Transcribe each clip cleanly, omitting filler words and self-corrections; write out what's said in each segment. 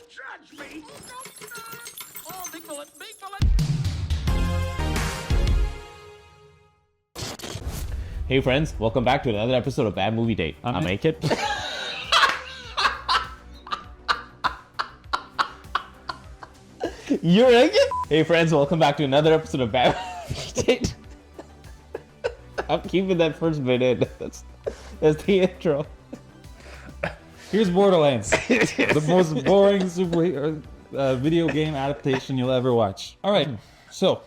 judge me. Oh, big bullet, big bullet. Hey friends, welcome back to another episode of Bad Movie Date. I'm Akit. You're Akit? Hey friends, welcome back to another episode of Bad Movie Date. I'm keeping that first bit in. That's the intro. Here's Borderlands, the most boring superhero video game adaptation you'll ever watch. All right, so,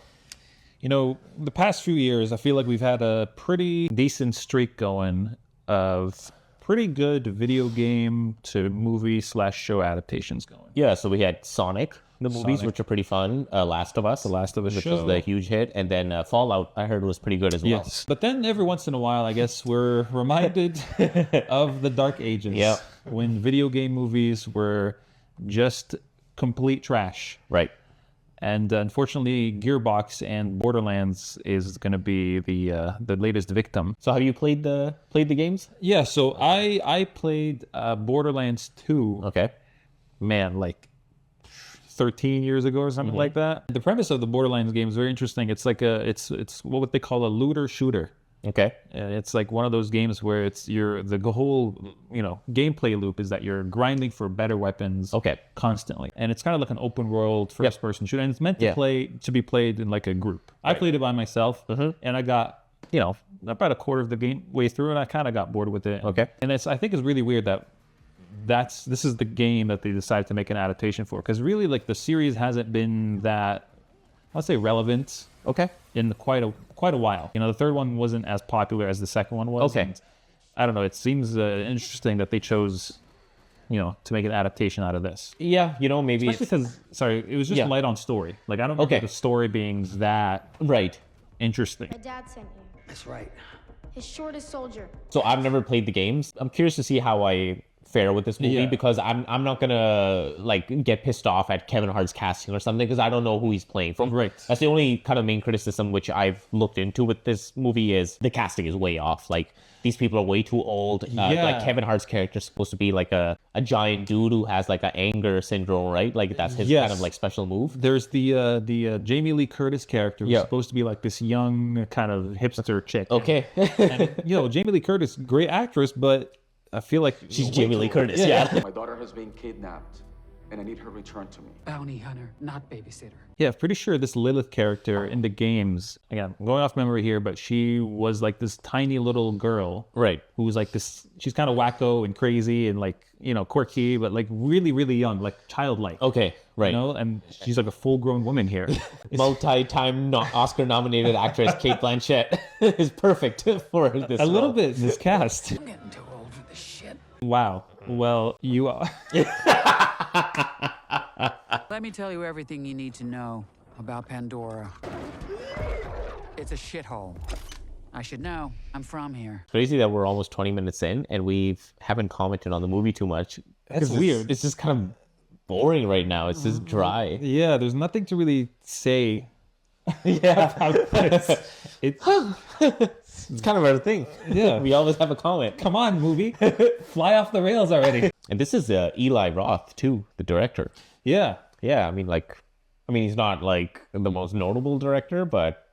you know, the past few years, I feel like we've had a pretty decent streak going of pretty good video game to movie/show adaptations going. Yeah, so we had Sonic, the movies, Sonic. which are pretty fun. Last of Us. The Last of Us which show. was the huge hit. And then Fallout, I heard, was pretty good as well. Yes, but then every once in a while, I guess we're reminded of the dark ages. Yep. When video game movies were just complete trash. Right. And unfortunately, Gearbox and Borderlands is going to be the latest victim. So have you played the games? Yeah, so I played Borderlands 2. Okay. Man, like 13 years ago or something like that. The premise of the Borderlands game is very interesting. It's like it's what they call a looter shooter. Okay. It's like one of those games where it's the whole gameplay loop is that you're grinding for better weapons. Okay. Constantly, and it's kind of like an open world first person shooter, and it's meant to be played in like a group. I played it by myself, and I got about a quarter of the game way through, and I kind of got bored with it. Okay. And I think it's really weird that this is the game that they decided to make an adaptation for, because really like the series hasn't been that, I'll say, relevant. Okay. In quite a while. The third one wasn't as popular as the second one was. Okay. And I don't know. It seems interesting that they chose, to make an adaptation out of this. Yeah, maybe Especially because, it was just light on story. Like, I don't remember the story being that right. interesting. My dad sent you. That's right. His shortest soldier. So I've never played the games. I'm curious to see how I fare with this movie because I'm not gonna like get pissed off at Kevin Hart's casting or something because I don't know who he's playing from. Right. That's the only kind of main criticism which I've looked into with this movie is the casting is way off. Like these people are way too old. Like Kevin Hart's character is supposed to be like a giant dude who has like an anger syndrome, right? Like that's his kind of like special move. There's the Jamie Lee Curtis character who's supposed to be like this young kind of hipster chick. Okay. And, Jamie Lee Curtis, great actress, but I feel like She's Jamie Lee Curtis, yeah. My daughter has been kidnapped, and I need her returned to me. Bounty hunter, not babysitter. Yeah, pretty sure this Lilith character in the games, again, I'm going off memory here, but she was like this tiny little girl. Right. Who was like this, she's kind of wacko and crazy and like, quirky, but like really, really young, like childlike. Okay, right. And she's like a full-grown woman here. Multi-time Oscar-nominated actress Kate Blanchett is perfect for this A little role. bit miscast. I'm getting too old for this shit. Wow. Well, you are. Let me tell you everything you need to know about Pandora. It's a shithole. I should know. I'm from here. Crazy that we're almost 20 minutes in and we haven't commented on the movie too much. That's weird. It's just kind of boring right now. It's just dry. Yeah, there's nothing to really say. Yeah. It's It's kind of our thing. Yeah. We always have a comment. come on, movie. Fly off the rails already. And this is Eli Roth, too, the director. Yeah. Yeah, I mean, he's not like the most notable director, but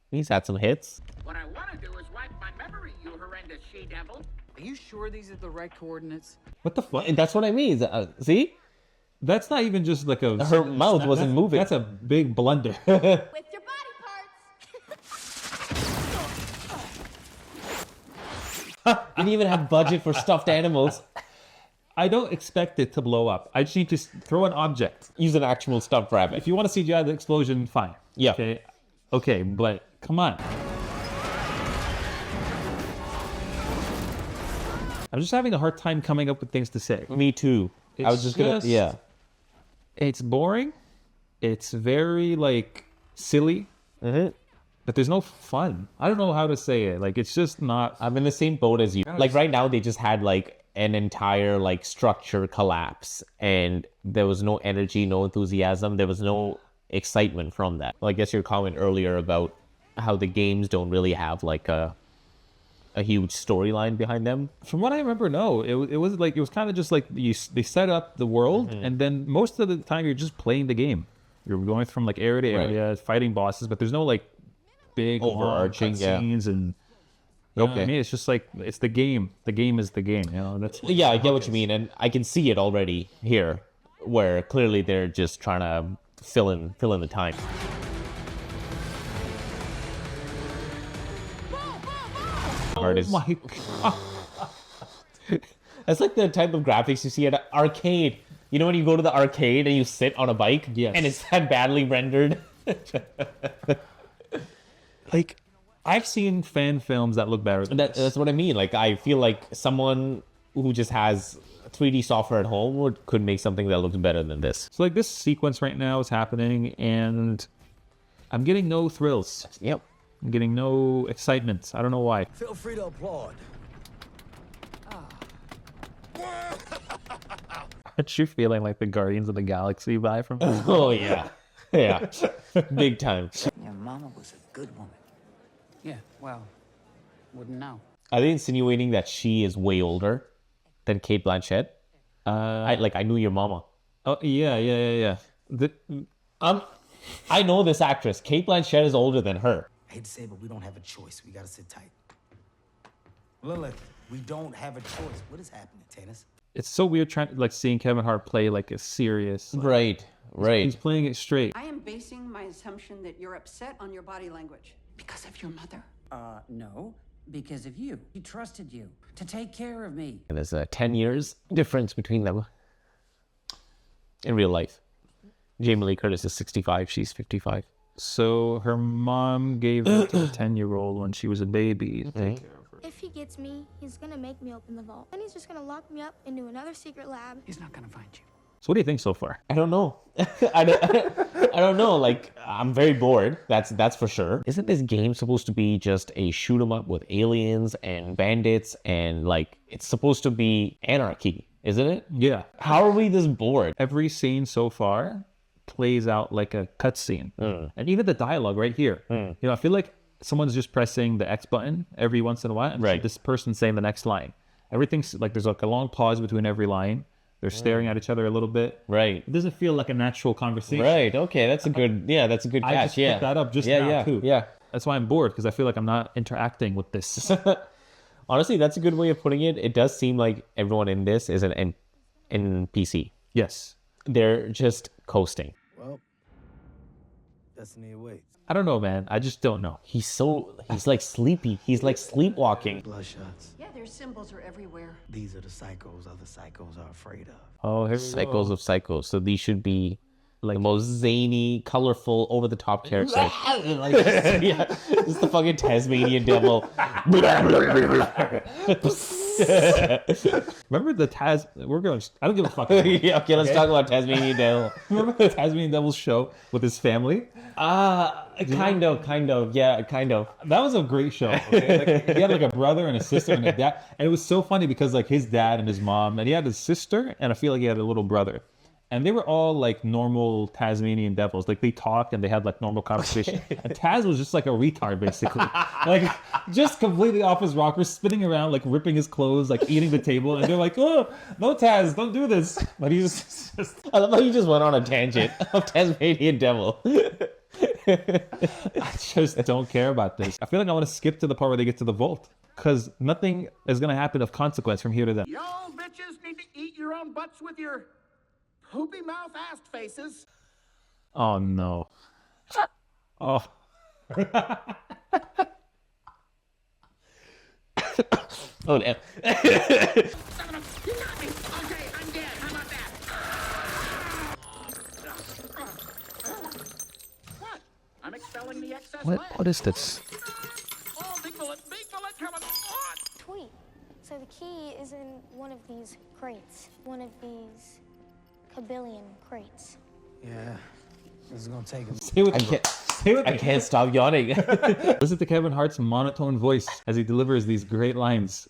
he's had some hits. What I want to do is wipe my memory, you horrendous she-devil. Are you sure these are the right coordinates? What the fuck? That's what I mean. See? That's not even just like a... Her mouth wasn't moving. That's a big blunder. With your body parts. Didn't even have budget for stuffed animals. I don't expect it to blow up. I just need to throw an object. Use an actual stuffed rabbit. If you want to CGI the explosion, fine. Yeah. Okay, but come on. I'm just having a hard time coming up with things to say. Me too. I was just gonna... Yeah. It's boring. It's very, like, silly. But there's no fun. I don't know how to say it. Like, it's just not... I'm in the same boat as you. Like, right now, they just had, like, an entire, like, structure collapse. And there was no energy, no enthusiasm. There was no excitement from that. Well, I guess your comment earlier about how the games don't really have, like, a a huge storyline behind them. From what I remember, no. It was like, it was kind of just like they set up the world, and then most of the time you're just playing the game. You're going from like area to area, fighting bosses, but there's no like big Overarching, scenes and. You know what I mean? It's just like, it's the game. The game is the game. You know, that's Yeah, I get what you mean, and I can see it already here, where clearly they're just trying to fill in the time. Oh my God. That's like the type of graphics you see at an arcade. You know when you go to the arcade and you sit on a bike, Yes. and it's that badly rendered. Like, I've seen fan films that look better than this. That's what I mean. Like, I feel like someone who just has 3D software at home could make something that looks better than this. So like this sequence right now is happening, and I'm getting no thrills. Yep. I'm getting no excitement. I don't know why. Feel free to applaud. Aren't you feeling like the Guardians of the Galaxy vibe from this? Oh yeah, yeah, big time. Your mama was a good woman. Yeah, well, wouldn't know. Are they insinuating that she is way older than Kate Blanchett? I knew your mama. Oh yeah. I know this actress. Kate Blanchett is older than her. I hate to say it, but we don't have a choice. We gotta sit tight. Lilith, we don't have a choice. What is happening, Tanis? It's so weird seeing Kevin Hart play like a serious. Right. He's playing it straight. I am basing my assumption that you're upset on your body language. Because of your mother? No, because of you. He trusted you to take care of me. And there's a 10 years difference between them in real life. Jamie Lee Curtis is 65. She's 55. So her mom gave her to a 10-year-old when she was a baby. If he gets me, he's gonna make me open the vault. Then he's just gonna lock me up into another secret lab. He's not gonna find you. So what do you think so far? I don't know. I don't know. Like, I'm very bored. That's for sure. Isn't this game supposed to be just a shoot 'em up with aliens and bandits and like it's supposed to be anarchy, isn't it? Yeah. How are we this bored? Every scene so far plays out like a cutscene, and even the dialogue right here. You know, I feel like someone's just pressing the X button every once in a while, and Right. this person's saying the next line. Everything's like there's like a long pause between every line. They're staring at each other a little bit. Right. It doesn't feel like a natural conversation. Right. Okay. That's a good. Yeah. That's a good catch. I just picked that up just now too. Yeah. That's why I'm bored, because I feel like I'm not interacting with this. Honestly, that's a good way of putting it. It does seem like everyone in this is an NPC. Yes. They're just coasting. Well, destiny awaits. I don't know, man. I just don't know. He's like sleepy. He's like sleepwalking. Bloodshots. Yeah, their symbols are everywhere. These are the psychos other psychos are afraid of. Oh, here we Cycles go. of psychos. So these should be like the most zany, colorful, over-the-top characters. Yeah, just the fucking Tasmanian devil. Remember the Taz? We're going. I don't give a fuck. Yeah, okay, let's talk about Tasmanian devil. Remember the Tasmanian Devil's show with his family? Kind of. Yeah, kind of. That was a great show. Okay? Like, he had like a brother and a sister and a dad, and it was so funny because like his dad and his mom, and he had his sister, and I feel like he had a little brother. And they were all like normal Tasmanian devils. Like they talked and they had like normal conversation. And Taz was just like a retard, basically. Like just completely off his rocker, spinning around, like ripping his clothes, like eating the table. And they're like, oh, no, Taz, don't do this. But he's just... I love how you just went on a tangent of Tasmanian devil. I just don't care about this. I feel like I want to skip to the part where they get to the vault. Because nothing is going to happen of consequence from here to there. Y'all bitches need to eat your own butts with your poopy mouth ass faces. Oh, no. Oh. Oh, damn. You got me. Okay, I'm dead. How about that? What? I'm expelling the excess lead. What is this? Oh, big bullet coming. What? Tweet. So the key is in one of these crates. One of these kabillion crates. Yeah, this is gonna take him. Stay with me. Stay with I me. can't stop yawning. Listen to Kevin Hart's monotone voice as he delivers these great lines.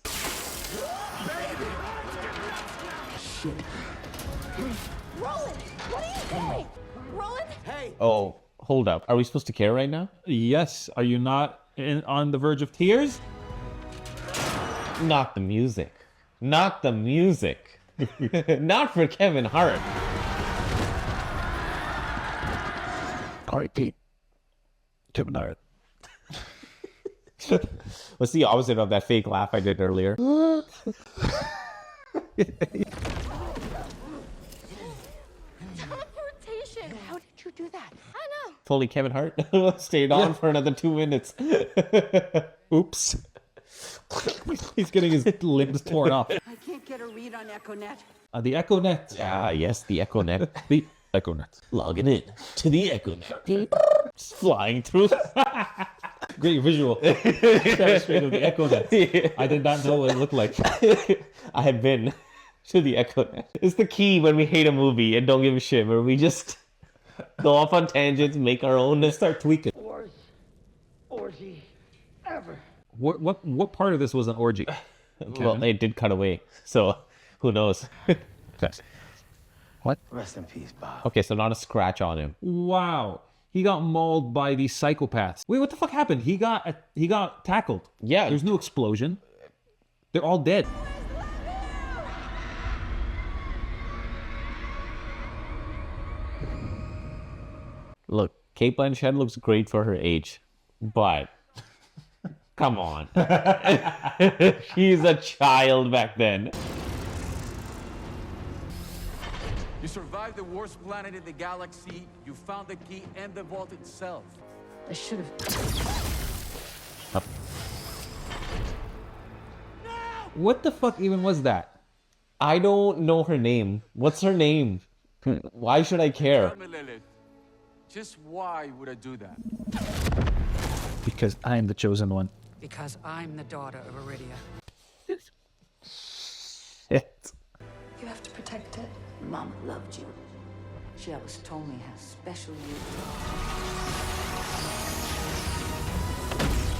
Roland, what are you doing? Roland? Hey, Oh, hold up. Are we supposed to care right now? Yes, are you not on the verge of tears? Not the music. Not the music. Not for Kevin Hart. R.I.P. Kevin Hart. What's the opposite of that fake laugh I did earlier? Teleportation. How did you do that? I know. Fully Kevin Hart stayed on for another 2 minutes. Oops. He's getting his limbs torn off. I can't get a read on ECHOnet. The ECHOnet. Ah, yes, the ECHOnet. The ECHOnet. Logging in to the ECHOnet. Just flying through. Great visual demonstration of the ECHOnet. I did not know what it looked like. I had been to the ECHOnet. It's the key when we hate a movie and don't give a shit, where we just go off on tangents, make our own, and start tweaking. Worst orgy ever. What part of this was an orgy? Well, they did cut away, so who knows? What? Rest in peace, Bob. Okay, so not a scratch on him. Wow. He got mauled by these psychopaths. Wait, what the fuck happened? He got tackled. Yeah. There's no explosion. They're all dead. Look, Kate Blanchett looks great for her age, but come on. She's a child back then. You survived the worst planet in the galaxy. You found the key and the vault itself. I should have. What the fuck even was that? I don't know her name. What's her name? Why should I care? Tell me, Lilith, just why would I do that? Because I am the chosen one. Because I'm the daughter of Iridia. Shit. You have to protect it. Mama loved you. She always told me how special you were.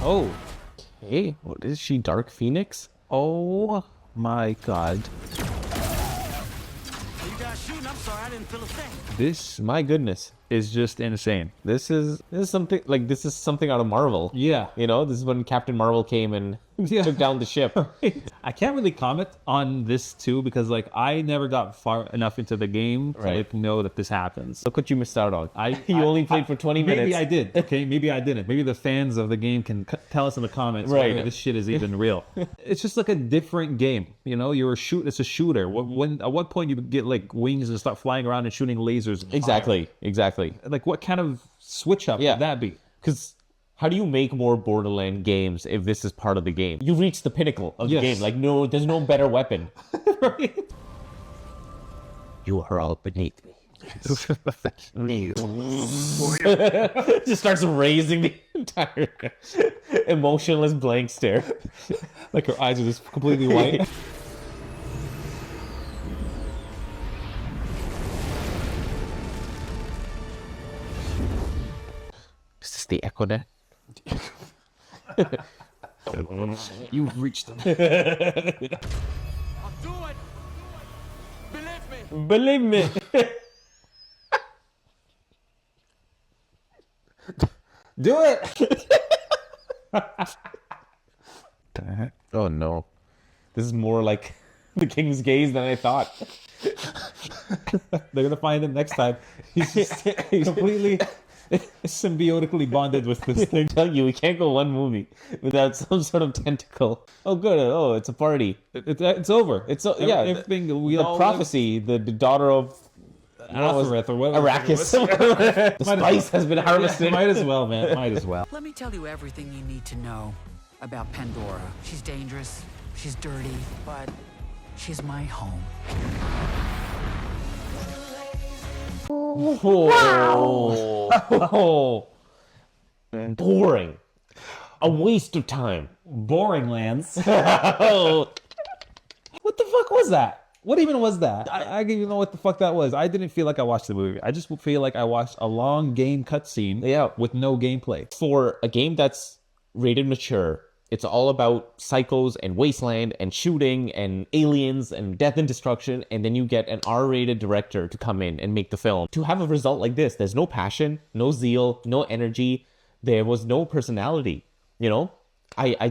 Oh. Hey, what is she? Dark Phoenix? Oh my god. You guys shooting? I'm sorry, I didn't feel a thing. This My goodness. is just insane. This is something like this is something out of Marvel. Yeah. You know, this is when Captain Marvel came and took down the ship. I can't really comment on this too because like I never got far enough into the game to Right. like, know that this happens. Look what you missed out on. You I- only played for 20 minutes. Maybe I did. Okay, maybe I didn't. Maybe the fans of the game can tell us in the comments Right. whether this shit is even real. It's just like a different game. You know, it's a shooter. At what point you get like wings and start flying around and shooting lasers? and Exactly. fire? Like what kind of switch up Yeah. would that be? Because how do you make more Borderlands games if this is part of the game? You've reached the pinnacle of the Yes. game. Like, no, there's no better weapon. You are all beneath me. Just starts raising the entire emotionless blank stare. Like her eyes are just completely white. Is this the ECHOnet? You've reached them. I'll do it. Believe me. Believe me. Do it. Oh no. This is more like the King's Gaze than I thought. They're gonna find him next time. He's just completely symbiotically bonded with this thing. I tell you, we can't go one movie without some sort of tentacle. Oh, good. Oh, it's a party. It's over. It's yeah. Everything we The all prophecy, the daughter of Azareth or whatever. Arrakis. The spice has been harvested. Might as well, man. Might as well. Let me tell you everything you need to know about Pandora. She's dangerous, she's dirty, but she's my home. Oh. Boring. A waste of time. Boringlands. Oh. What the fuck was that? What even was that? I didn't even know what the fuck that was. I didn't feel like I watched the movie. I just feel like I watched a long game cutscene with no gameplay. For a game that's rated mature, it's all about psychos and wasteland and shooting and aliens and death and destruction, and then you get an R-rated director to come in and make the film. To have a result like this, there's no passion, no zeal, no energy. There was no personality, you know? I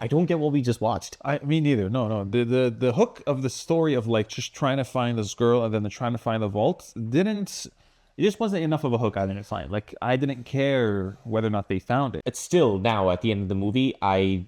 don't get what we just watched. Me neither. No. The hook of the story of like just trying to find this girl and then trying to find the vault it just wasn't enough of a hook I didn't find. Like, I didn't care whether or not they found it. It's still now at the end of the movie, I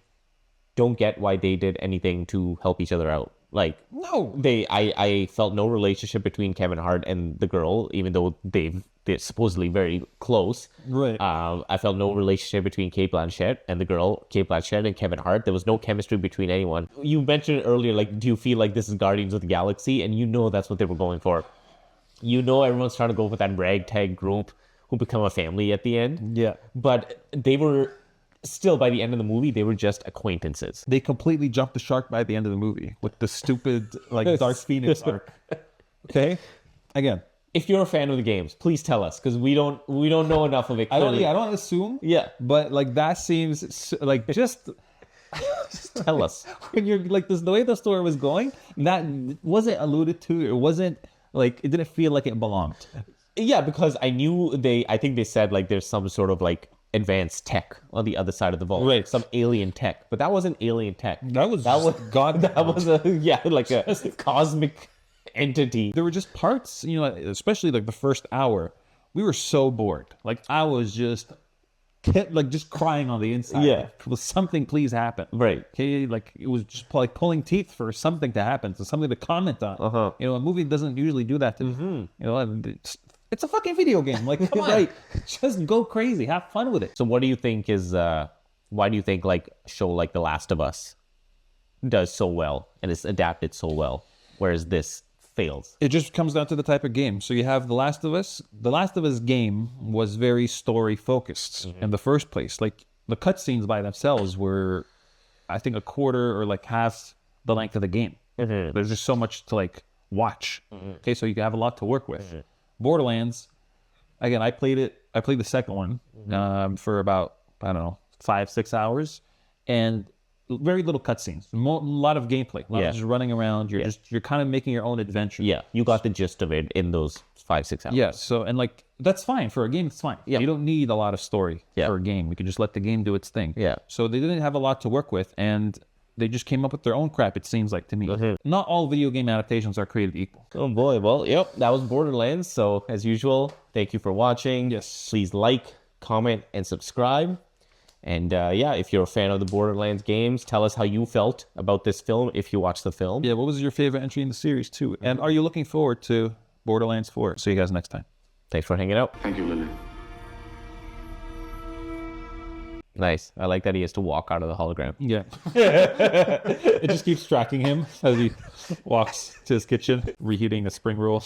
don't get why they did anything to help each other out. Like, No. I felt no relationship between Kevin Hart and the girl, even though they're supposedly very close. Right. I felt no relationship between Kate Blanchett and the girl, Kate Blanchett and Kevin Hart. There was no chemistry between anyone. You mentioned earlier, like, do you feel like this is Guardians of the Galaxy? And you know that's what they were going for. You know everyone's trying to go for that ragtag group who become a family at the end. Yeah. But they were still, by the end of the movie, they were just acquaintances. They completely jumped the shark by the end of the movie with the stupid, like, Dark Phoenix arc. Okay? Again. If you're a fan of the games, please tell us, because we don't know enough of it. I don't assume. Yeah. But, like, that seems, like, just Tell us. when you're, like, the way the story was going, that wasn't alluded to. It wasn't, like, it didn't feel like it belonged. Yeah, because I think they said, like, there's some sort of, like, advanced tech on the other side of the vault. Right. Some alien tech. But that wasn't alien tech. That was God. That was like a cosmic entity. There were just parts, you know, especially like the first hour, we were so bored. Like, I was just crying on the inside. Yeah. Will something please happen? Right. Okay, like, it was just like pulling teeth for something to happen, so something to comment on. Uh-huh. You know, a movie doesn't usually do that to me. You know, and it's a fucking video game. Like, come on, like, just go crazy, have fun with it. So what do you think why do you think, like, a show like The Last of Us does so well and is adapted so well, whereas this fails? It just comes down to the type of game. So you have The Last of Us. The Last of Us game was very story focused in the first place. Like, the cutscenes by themselves were, I think, a quarter or like half the length of the game. There's just so much to, like, watch. Okay, so you have a lot to work with. Borderlands, again, I played the second one for about, I don't know, 5-6 hours, and very little cutscenes, a lot of gameplay, a lot of just running around. You're kind of making your own adventure. Yeah, you got the gist of it in those 5-6 hours. Yeah, so, and like, that's fine for a game. It's fine. Yeah, you don't need a lot of story for a game. We could just let the game do its thing. Yeah. So they didn't have a lot to work with, and they just came up with their own crap, it seems like to me. Not all video game adaptations are created equal. Oh boy, well, yep, that was Borderlands. So as usual, thank you for watching. Yes. Please like, comment, and subscribe. And if you're a fan of the Borderlands games, tell us how you felt about this film if you watched the film. Yeah, what was your favorite entry in the series too? And are you looking forward to Borderlands 4? See you guys next time. Thanks for hanging out. Thank you, Lily. Nice. I like that he has to walk out of the hologram. Yeah. It just keeps tracking him as he walks to his kitchen, reheating a spring roll.